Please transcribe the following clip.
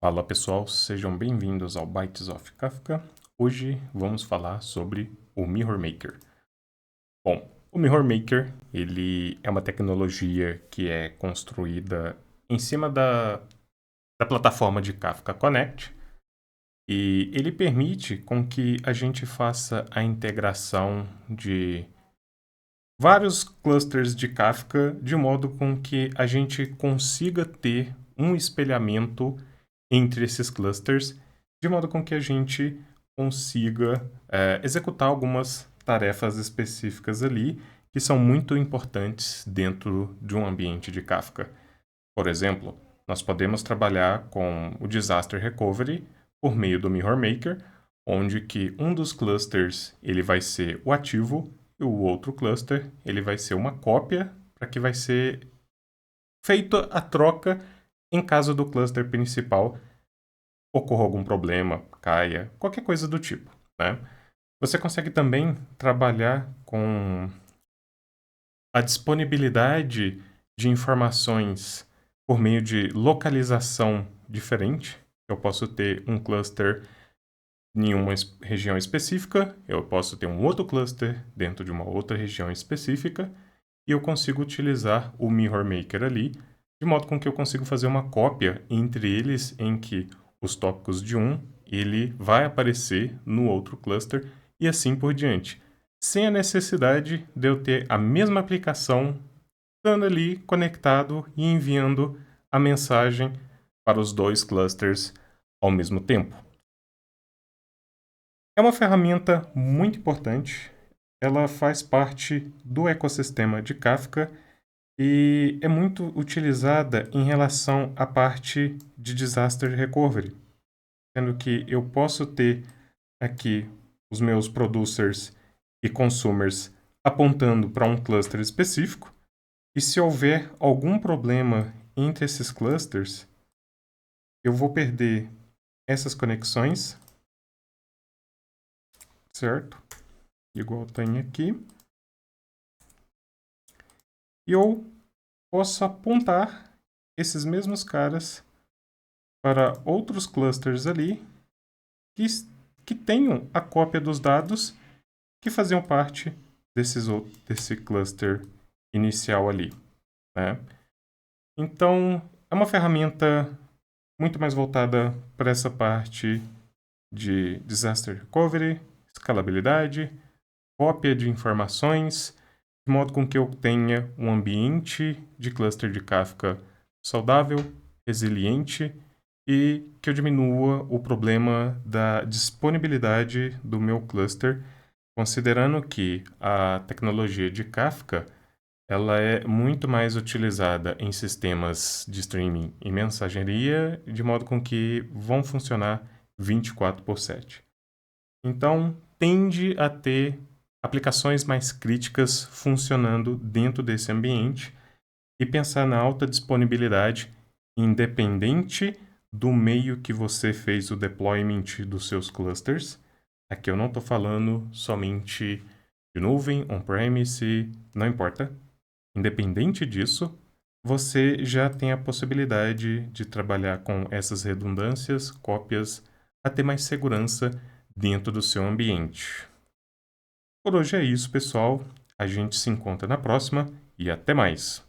Fala pessoal, sejam bem-vindos ao Bytes of Kafka. Hoje vamos falar sobre o Mirror Maker. Bom, o Mirror Maker ele é uma tecnologia que é construída em cima da plataforma de Kafka Connect e ele permite com que a gente faça a integração de vários clusters de Kafka de modo com que a gente consiga ter um espelhamento entre esses clusters, de modo com que a gente consiga executar algumas tarefas específicas ali que são muito importantes dentro de um ambiente de Kafka. Por exemplo, nós podemos trabalhar com o Disaster Recovery por meio do Mirror Maker, onde que um dos clusters ele vai ser o ativo e o outro cluster ele vai ser uma cópia para que vai ser feita a troca em caso do cluster principal ocorra algum problema, caia, qualquer coisa do tipo, né? Você consegue também trabalhar com a disponibilidade de informações por meio de localização diferente. Eu posso ter um cluster em uma região específica, eu posso ter um outro cluster dentro de uma outra região específica, e eu consigo utilizar o Mirror Maker ali, de modo com que eu consigo fazer uma cópia entre eles em que os tópicos de um ele vai aparecer no outro cluster e assim por diante, sem a necessidade de eu ter a mesma aplicação estando ali conectado e enviando a mensagem para os dois clusters ao mesmo tempo. É uma ferramenta muito importante, ela faz parte do ecossistema de Kafka e é muito utilizada em relação à parte de disaster recovery, sendo que eu posso ter aqui os meus producers e consumers apontando para um cluster específico, e se houver algum problema entre esses clusters, eu vou perder essas conexões, certo? Igual tem aqui. E eu posso apontar esses mesmos caras para outros clusters ali que tenham a cópia dos dados que faziam parte desse cluster inicial ali, né? Então, é uma ferramenta muito mais voltada para essa parte de disaster recovery, escalabilidade, cópia de informações, de modo com que eu tenha um ambiente de cluster de Kafka saudável, resiliente e que eu diminua o problema da disponibilidade do meu cluster, considerando que a tecnologia de Kafka ela é muito mais utilizada em sistemas de streaming e mensageria, de modo com que vão funcionar 24/7. Então, tende a ter aplicações mais críticas funcionando dentro desse ambiente e pensar na alta disponibilidade, independente do meio que você fez o deployment dos seus clusters. Aqui eu não estou falando somente de nuvem, on-premise, não importa. Independente disso, você já tem a possibilidade de trabalhar com essas redundâncias, cópias, a ter mais segurança dentro do seu ambiente. Por hoje é isso, pessoal. A gente se encontra na próxima e até mais!